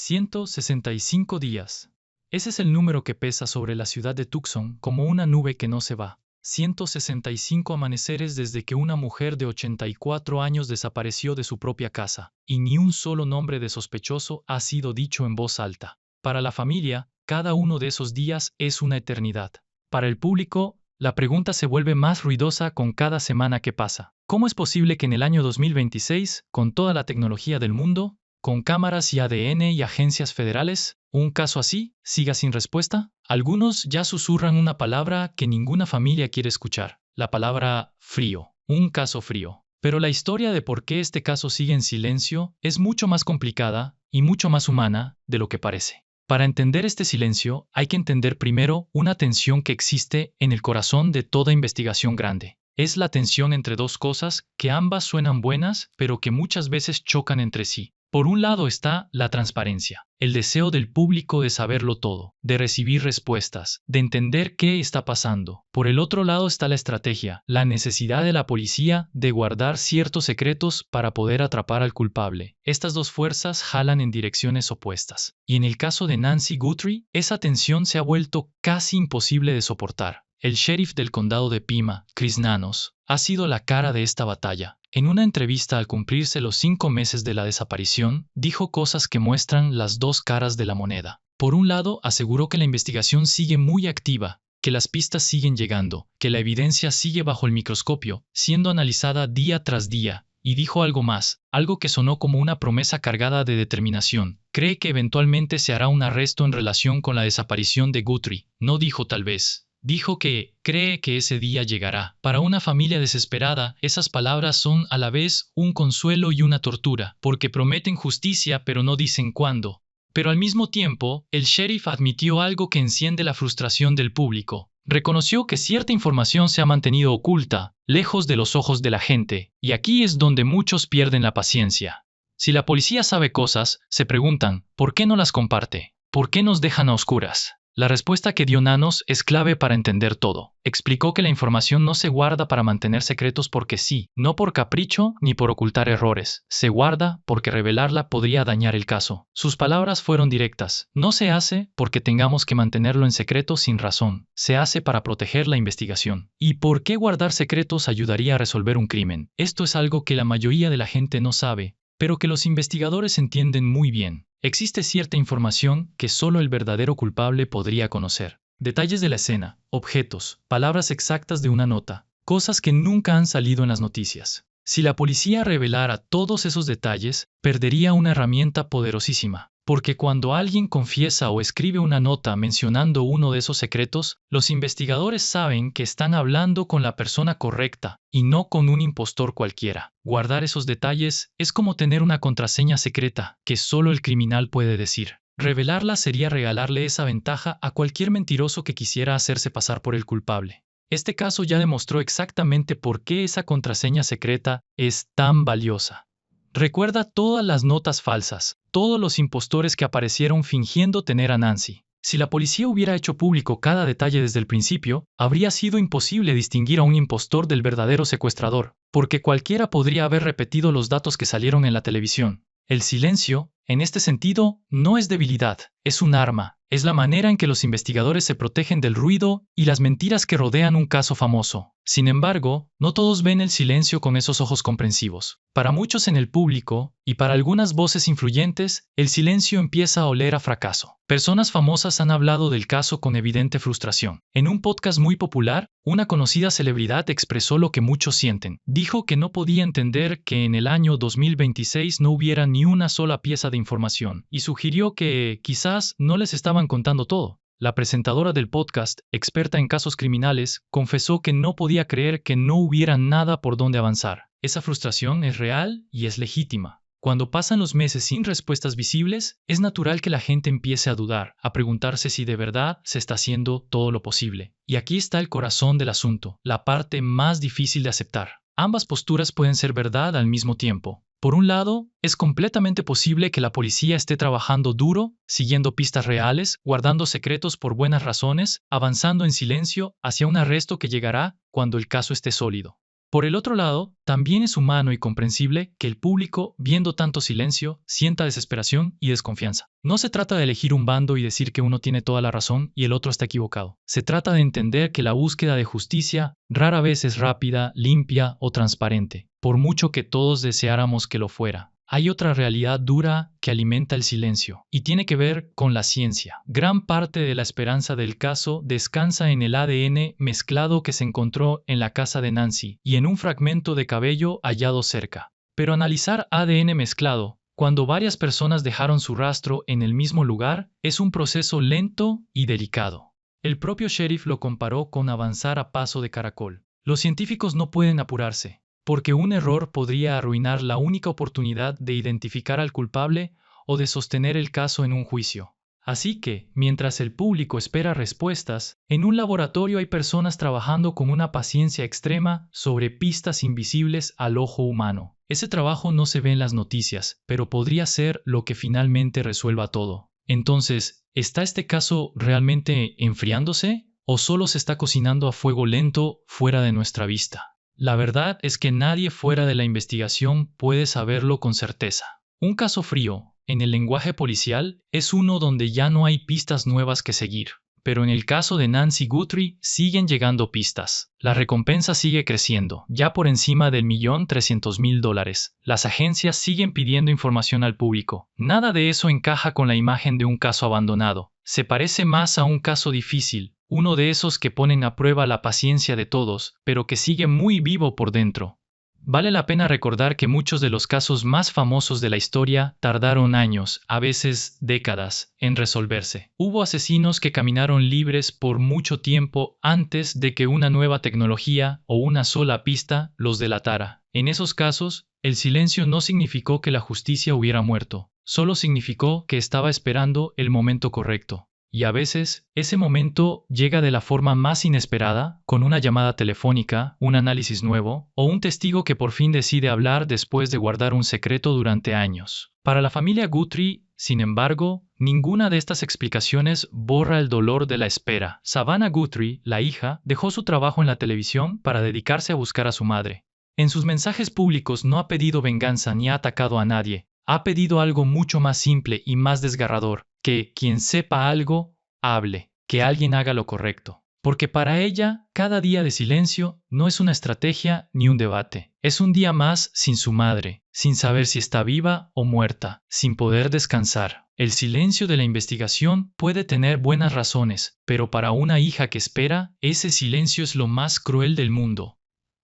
165 días. Ese es el número que pesa sobre la ciudad de Tucson como una nube que no se va. 165 amaneceres desde que una mujer de 84 años desapareció de su propia casa, y ni un solo nombre de sospechoso ha sido dicho en voz alta. Para la familia, cada uno de esos días es una eternidad. Para el público, la pregunta se vuelve más ruidosa con cada semana que pasa. ¿Cómo es posible que en el año 2026, con toda la tecnología del mundo, con cámaras y ADN y agencias federales, un caso así siga sin respuesta? Algunos ya susurran una palabra que ninguna familia quiere escuchar, la palabra frío, un caso frío. Pero la historia de por qué este caso sigue en silencio es mucho más complicada y mucho más humana de lo que parece. Para entender este silencio, hay que entender primero una tensión que existe en el corazón de toda investigación grande. Es la tensión entre dos cosas que ambas suenan buenas, pero que muchas veces chocan entre sí. Por un lado está la transparencia, el deseo del público de saberlo todo, de recibir respuestas, de entender qué está pasando. Por el otro lado está la estrategia, la necesidad de la policía de guardar ciertos secretos para poder atrapar al culpable. Estas dos fuerzas jalan en direcciones opuestas. Y en el caso de Nancy Guthrie, esa tensión se ha vuelto casi imposible de soportar. El sheriff del condado de Pima, Chris Nanos, ha sido la cara de esta batalla. En una entrevista al cumplirse los 5 meses de la desaparición, dijo cosas que muestran las dos caras de la moneda. Por un lado, aseguró que la investigación sigue muy activa, que las pistas siguen llegando, que la evidencia sigue bajo el microscopio, siendo analizada día tras día. Y dijo algo más, algo que sonó como una promesa cargada de determinación. Cree que eventualmente se hará un arresto en relación con la desaparición de Guthrie. No dijo tal vez. Dijo que cree que ese día llegará. Para una familia desesperada, esas palabras son a la vez un consuelo y una tortura, porque prometen justicia pero no dicen cuándo. Pero al mismo tiempo, el sheriff admitió algo que enciende la frustración del público. Reconoció que cierta información se ha mantenido oculta, lejos de los ojos de la gente, y aquí es donde muchos pierden la paciencia. Si la policía sabe cosas, se preguntan, ¿por qué no las comparte? ¿Por qué nos dejan a oscuras? La respuesta que dio Nanos es clave para entender todo. Explicó que la información no se guarda para mantener secretos porque sí, no por capricho ni por ocultar errores. Se guarda porque revelarla podría dañar el caso. Sus palabras fueron directas. No se hace porque tengamos que mantenerlo en secreto sin razón. Se hace para proteger la investigación. ¿Y por qué guardar secretos ayudaría a resolver un crimen? Esto es algo que la mayoría de la gente no sabe, pero que los investigadores entienden muy bien. Existe cierta información que solo el verdadero culpable podría conocer. Detalles de la escena, objetos, palabras exactas de una nota, cosas que nunca han salido en las noticias. Si la policía revelara todos esos detalles, perdería una herramienta poderosísima. Porque cuando alguien confiesa o escribe una nota mencionando uno de esos secretos, los investigadores saben que están hablando con la persona correcta y no con un impostor cualquiera. Guardar esos detalles es como tener una contraseña secreta que solo el criminal puede decir. Revelarla sería regalarle esa ventaja a cualquier mentiroso que quisiera hacerse pasar por el culpable. Este caso ya demostró exactamente por qué esa contraseña secreta es tan valiosa. Recuerda todas las notas falsas, todos los impostores que aparecieron fingiendo tener a Nancy. Si la policía hubiera hecho público cada detalle desde el principio, habría sido imposible distinguir a un impostor del verdadero secuestrador, porque cualquiera podría haber repetido los datos que salieron en la televisión. El silencio, en este sentido, no es debilidad, es un arma. Es la manera en que los investigadores se protegen del ruido y las mentiras que rodean un caso famoso. Sin embargo, no todos ven el silencio con esos ojos comprensivos. Para muchos en el público, y para algunas voces influyentes, el silencio empieza a oler a fracaso. Personas famosas han hablado del caso con evidente frustración. En un podcast muy popular, una conocida celebridad expresó lo que muchos sienten. Dijo que no podía entender que en el año 2026 no hubiera ni una sola pieza de información, y sugirió que quizás no les estaban contando todo. La presentadora del podcast, experta en casos criminales, confesó que no podía creer que no hubiera nada por donde avanzar. Esa frustración es real y es legítima. Cuando pasan los meses sin respuestas visibles, es natural que la gente empiece a dudar, a preguntarse si de verdad se está haciendo todo lo posible. Y aquí está el corazón del asunto, la parte más difícil de aceptar. Ambas posturas pueden ser verdad al mismo tiempo. Por un lado, es completamente posible que la policía esté trabajando duro, siguiendo pistas reales, guardando secretos por buenas razones, avanzando en silencio hacia un arresto que llegará cuando el caso esté sólido. Por el otro lado, también es humano y comprensible que el público, viendo tanto silencio, sienta desesperación y desconfianza. No se trata de elegir un bando y decir que uno tiene toda la razón y el otro está equivocado. Se trata de entender que la búsqueda de justicia rara vez es rápida, limpia o transparente, por mucho que todos deseáramos que lo fuera. Hay otra realidad dura que alimenta el silencio, y tiene que ver con la ciencia. Gran parte de la esperanza del caso descansa en el ADN mezclado que se encontró en la casa de Nancy y en un fragmento de cabello hallado cerca. Pero analizar ADN mezclado, cuando varias personas dejaron su rastro en el mismo lugar, es un proceso lento y delicado. El propio sheriff lo comparó con avanzar a paso de caracol. Los científicos no pueden apurarse, porque un error podría arruinar la única oportunidad de identificar al culpable o de sostener el caso en un juicio. Así que, mientras el público espera respuestas, en un laboratorio hay personas trabajando con una paciencia extrema sobre pistas invisibles al ojo humano. Ese trabajo no se ve en las noticias, pero podría ser lo que finalmente resuelva todo. Entonces, ¿está este caso realmente enfriándose? ¿O solo se está cocinando a fuego lento fuera de nuestra vista? La verdad es que nadie fuera de la investigación puede saberlo con certeza. Un caso frío, en el lenguaje policial, es uno donde ya no hay pistas nuevas que seguir. Pero en el caso de Nancy Guthrie siguen llegando pistas. La recompensa sigue creciendo, ya por encima del $1.300.000. Las agencias siguen pidiendo información al público. Nada de eso encaja con la imagen de un caso abandonado. Se parece más a un caso difícil, uno de esos que ponen a prueba la paciencia de todos, pero que sigue muy vivo por dentro. Vale la pena recordar que muchos de los casos más famosos de la historia tardaron años, a veces décadas, en resolverse. Hubo asesinos que caminaron libres por mucho tiempo antes de que una nueva tecnología o una sola pista los delatara. En esos casos, el silencio no significó que la justicia hubiera muerto, solo significó que estaba esperando el momento correcto. Y a veces, ese momento llega de la forma más inesperada, con una llamada telefónica, un análisis nuevo, o un testigo que por fin decide hablar después de guardar un secreto durante años. Para la familia Guthrie, sin embargo, ninguna de estas explicaciones borra el dolor de la espera. Savannah Guthrie, la hija, dejó su trabajo en la televisión para dedicarse a buscar a su madre. En sus mensajes públicos no ha pedido venganza ni ha atacado a nadie. Ha pedido algo mucho más simple y más desgarrador, que quien sepa algo, hable, que alguien haga lo correcto. Porque para ella, cada día de silencio no es una estrategia ni un debate. Es un día más sin su madre, sin saber si está viva o muerta, sin poder descansar. El silencio de la investigación puede tener buenas razones, pero para una hija que espera, ese silencio es lo más cruel del mundo.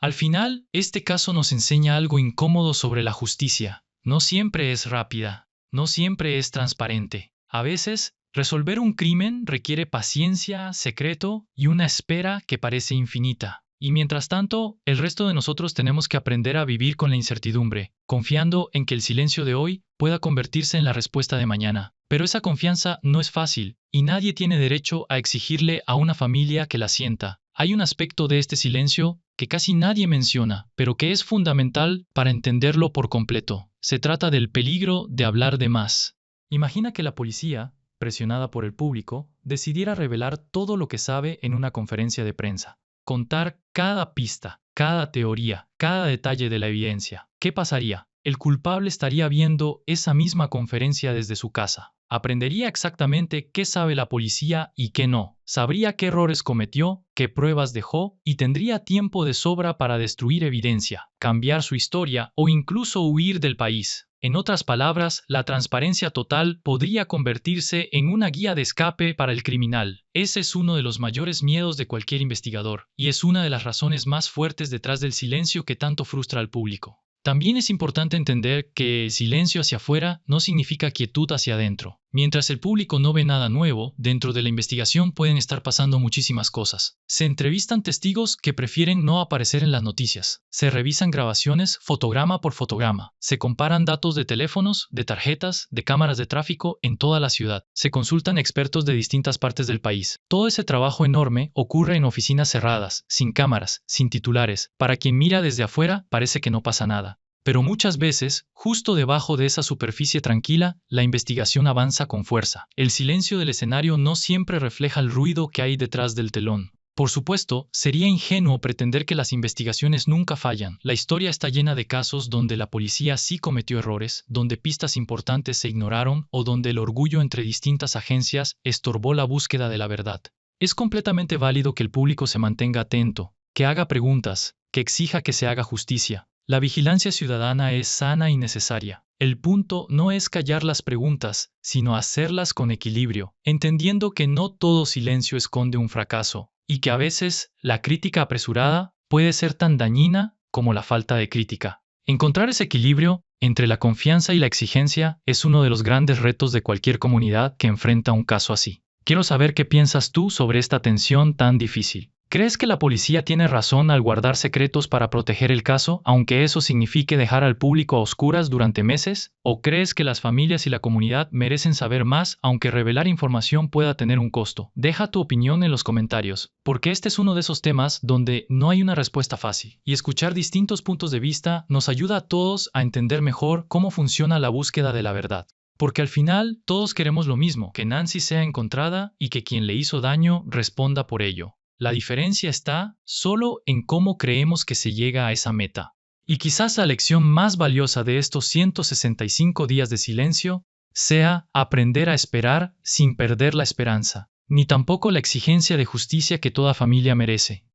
Al final, este caso nos enseña algo incómodo sobre la justicia. No siempre es rápida, no siempre es transparente. A veces, resolver un crimen requiere paciencia, secreto y una espera que parece infinita. Y mientras tanto, el resto de nosotros tenemos que aprender a vivir con la incertidumbre, confiando en que el silencio de hoy pueda convertirse en la respuesta de mañana. Pero esa confianza no es fácil, y nadie tiene derecho a exigirle a una familia que la sienta. Hay un aspecto de este silencio que casi nadie menciona, pero que es fundamental para entenderlo por completo. Se trata del peligro de hablar de más. Imagina que la policía, presionada por el público, decidiera revelar todo lo que sabe en una conferencia de prensa. Contar cada pista, cada teoría, cada detalle de la evidencia. ¿Qué pasaría? El culpable estaría viendo esa misma conferencia desde su casa. Aprendería exactamente qué sabe la policía y qué no. Sabría qué errores cometió, qué pruebas dejó y tendría tiempo de sobra para destruir evidencia, cambiar su historia o incluso huir del país. En otras palabras, la transparencia total podría convertirse en una guía de escape para el criminal. Ese es uno de los mayores miedos de cualquier investigador, y es una de las razones más fuertes detrás del silencio que tanto frustra al público. También es importante entender que silencio hacia afuera no significa quietud hacia adentro. Mientras el público no ve nada nuevo, dentro de la investigación pueden estar pasando muchísimas cosas. Se entrevistan testigos que prefieren no aparecer en las noticias. Se revisan grabaciones fotograma por fotograma. Se comparan datos de teléfonos, de tarjetas, de cámaras de tráfico en toda la ciudad. Se consultan expertos de distintas partes del país. Todo ese trabajo enorme ocurre en oficinas cerradas, sin cámaras, sin titulares. Para quien mira desde afuera, parece que no pasa nada. Pero muchas veces, justo debajo de esa superficie tranquila, la investigación avanza con fuerza. El silencio del escenario no siempre refleja el ruido que hay detrás del telón. Por supuesto, sería ingenuo pretender que las investigaciones nunca fallan. La historia está llena de casos donde la policía sí cometió errores, donde pistas importantes se ignoraron o donde el orgullo entre distintas agencias estorbó la búsqueda de la verdad. Es completamente válido que el público se mantenga atento, que haga preguntas, que exija que se haga justicia. La vigilancia ciudadana es sana y necesaria. El punto no es callar las preguntas, sino hacerlas con equilibrio, entendiendo que no todo silencio esconde un fracaso, y que a veces la crítica apresurada puede ser tan dañina como la falta de crítica. Encontrar ese equilibrio entre la confianza y la exigencia es uno de los grandes retos de cualquier comunidad que enfrenta un caso así. Quiero saber qué piensas tú sobre esta tensión tan difícil. ¿Crees que la policía tiene razón al guardar secretos para proteger el caso, aunque eso signifique dejar al público a oscuras durante meses? ¿O crees que las familias y la comunidad merecen saber más, aunque revelar información pueda tener un costo? Deja tu opinión en los comentarios, porque este es uno de esos temas donde no hay una respuesta fácil. Y escuchar distintos puntos de vista nos ayuda a todos a entender mejor cómo funciona la búsqueda de la verdad. Porque al final todos queremos lo mismo, que Nancy sea encontrada y que quien le hizo daño responda por ello. La diferencia está solo en cómo creemos que se llega a esa meta. Y quizás la lección más valiosa de estos 165 días de silencio sea aprender a esperar sin perder la esperanza, ni tampoco la exigencia de justicia que toda familia merece.